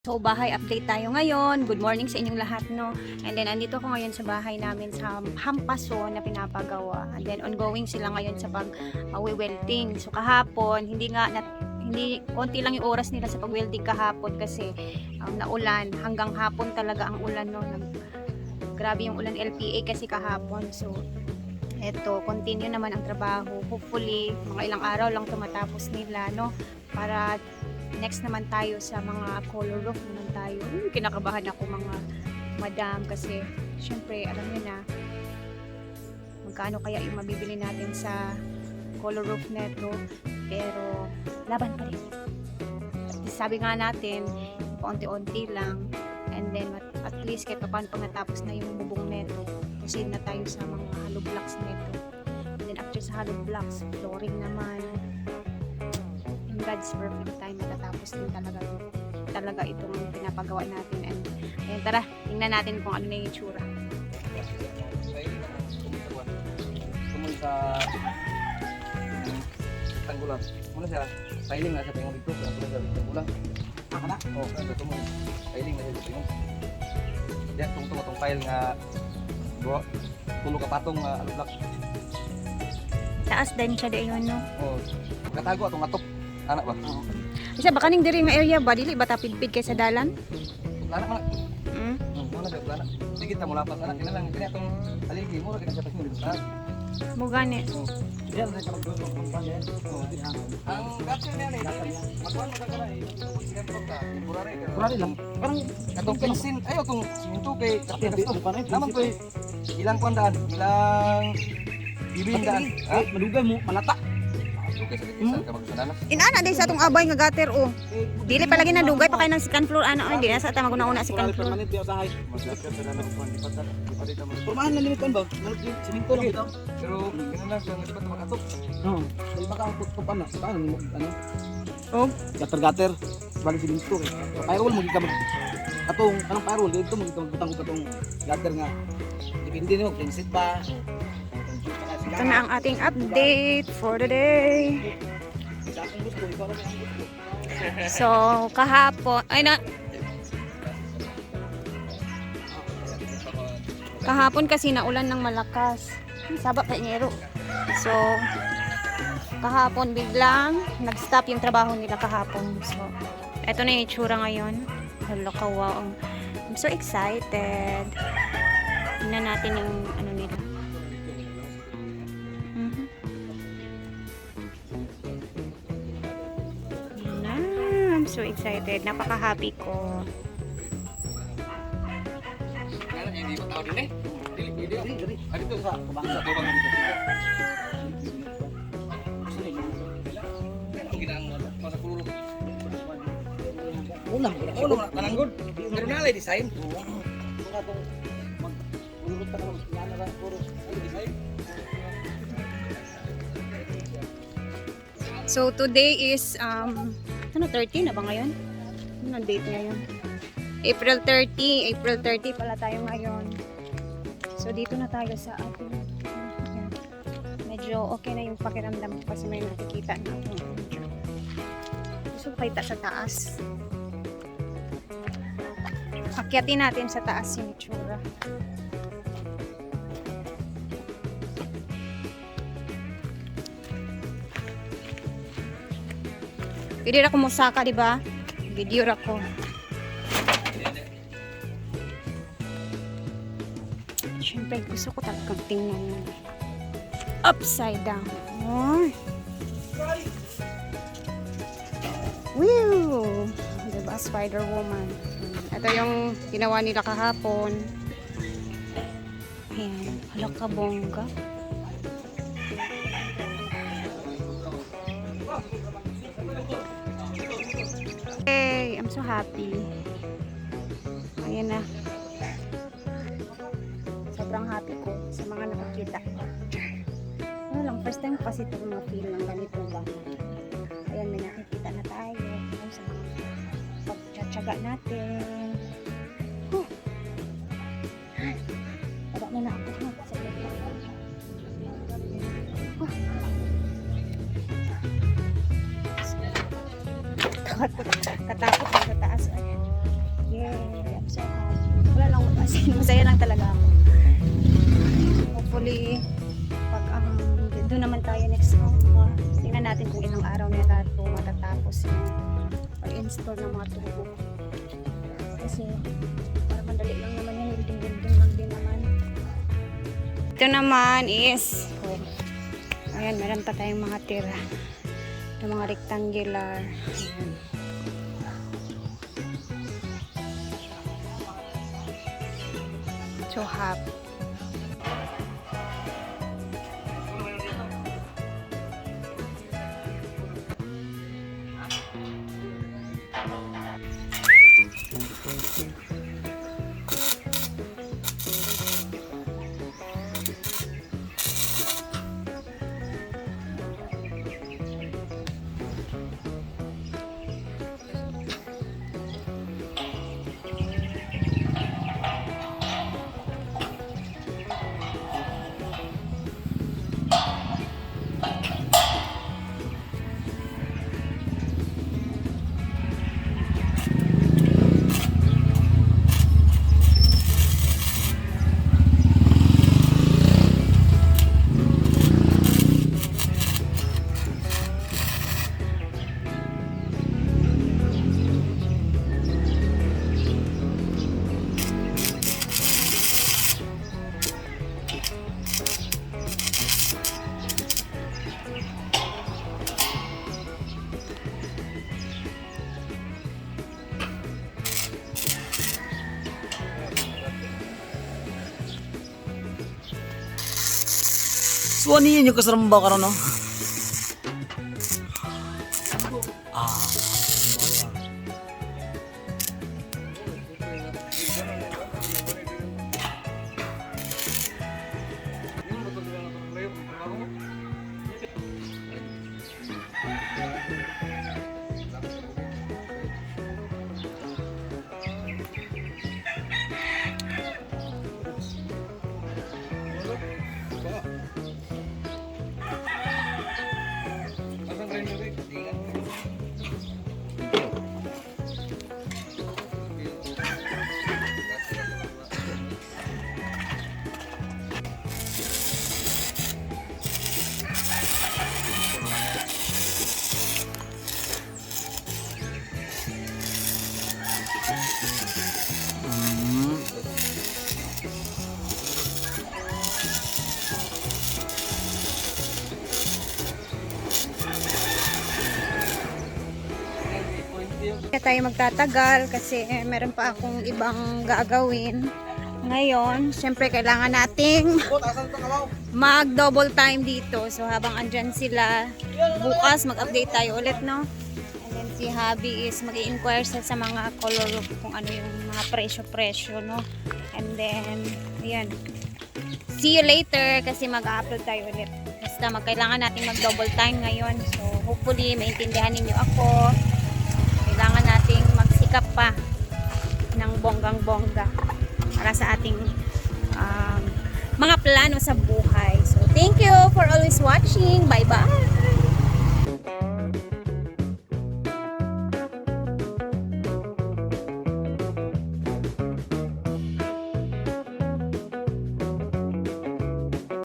So, bahay update tayo ngayon. Good morning sa inyong lahat, no? And then, andito ako ngayon sa bahay namin sa Hampaso na pinapagawa. And then, ongoing sila ngayon sa pag-welding. So, kahapon, konti lang yung oras nila sa pag-welding kahapon kasi naulan. Hanggang hapon talaga ang ulan, no? Grabe yung ulan LPA kasi kahapon. So, eto, continue naman ang trabaho. Hopefully, mga ilang araw lang tumatapos nila, no? Para next naman tayo sa mga color roof naman tayo. Kinakabahan ako mga madam kasi syempre alam niyo na magkano kaya yung mabibili natin sa color roof neto, pero laban pa rin. Sabi nga natin, paunti-unti lang, and then at least kahit paano pag natapos na yung bubong neto, proceed na tayo sa mga hollow blocks neto. And then after sa hollow blocks, flooring naman. God's perfect time matatapos din talaga itong pinapagawa natin. And ayun, tara, tingnan natin kung ano na yung itsura. Tumun sa tanggulan. Muna siya, tiling na siya tingong dito. Muna siya tanggulan. Kana? Oo, kasi tumun. Tiling na siya tingong. Diyan, itong file nga tulog ka patong alublak. Taas din siya din yun, no? Oo, katago atong atop. Anak ba? Isa baka ning diri nga area ba dili ba ta pidpid kay sa dalan? Anak man. Muna siya anak. Sige ta mula pa anak kina lang kini atong haligi mo ra kini sa pasyon dito. Mo gani. Diyan sa kapag ng panel. Ang kapsel niya ni magkuan mo ka kay temporary lang. Parang atong pinsin ayo tong siminto kay naman to ilang kuandaan, ilang bibindaan. Madugay mo, malata. Inana din sa atong abay nga gutter oh. Dili pa lagi na dugay pa kay nang second floor ana di na sa ta maguna-una second floor. Permanent di usahay. Pormahan na limit kan ba? Siminto lang ito. Pero kinala sa nagsipat na makatok. Oo. Dili makaangkot ko pa na. Paano ano? Oh, Gater-gater. Balik siminto eh. Firewall mo gika atong anong firewall dito mo gika magbutang ko atong gater nga. Depende nimo kung set ba. ito na ang ating update for the day. So, kahapon kasi naulan ng malakas. Sabak sa Enero. So, kahapon biglang nag-stop yung trabaho nila kahapon. So, eto na yung itsura ngayon. Hala ka, wow. I'm so excited. Tingnan natin yung ano nila. I'm so excited. Napaka-happy ko. Ano hindi ko tao din eh. Dili. Ano to sa kabangsa to bang dito. Ginang masa pululog. Una, Tananggod. Pero nalay design. mga tong magulot ta ko yan ra puro design. So, today is, 30 na ba ngayon? Anong date ngayon? April 30 pala tayo ngayon. So, dito na tayo sa ating, medyo okay na yung pakiramdam ko kasi may nakikita na ako. Gusto ko kita sa taas. Akyatin natin sa taas yung itsura. Pwede ra ko musaka, di ba? Video ra ko. Siyempre, gusto ko talagang tingnan mo. Upside down. Oh. Woo! Diba? Spider-Woman. Ito yung ginawa nila kahapon. Ayan. Hala ka, bongga. Hey, I'm so happy. Ayan na. Sobrang happy ko sa mga nakakita. Ano lang, first time kasi ito mga feel ng ganito ba. Ayan, may nakikita na tayo. Sa mga pagtsatsaga natin. Huh. Wala na ako. Katakot sa taas. Ayan. Masaya lang talaga ako. Hopefully, pag doon naman tayo next month, tingnan natin kung ilang araw na ito matatapos yung pag-install ng mga tubo. Kasi, para madali lang naman yan, building lang din naman. Ito naman is, ayan, meron pa tayong mga tira. Yung mga rectangular. Ayan. So, half. So ano yun yung kasarambaw ka ron, no? Kaya tayo magtatagal kasi meron pa akong ibang gagawin. Ngayon, syempre kailangan nating mag double time dito. So habang andyan sila, bukas mag-update tayo ulit, no? And then si Habi is mag-i-inquire sa mga color kung ano yung mga presyo-presyo, no? And then, ayan. See you later kasi mag-upload tayo ulit. Basta kailangan nating mag double time ngayon. So hopefully maintindihan ninyo ako. Kailangan nating magsikap pa ng bonggang-bongga para sa ating mga plano sa buhay. So, thank you for always watching.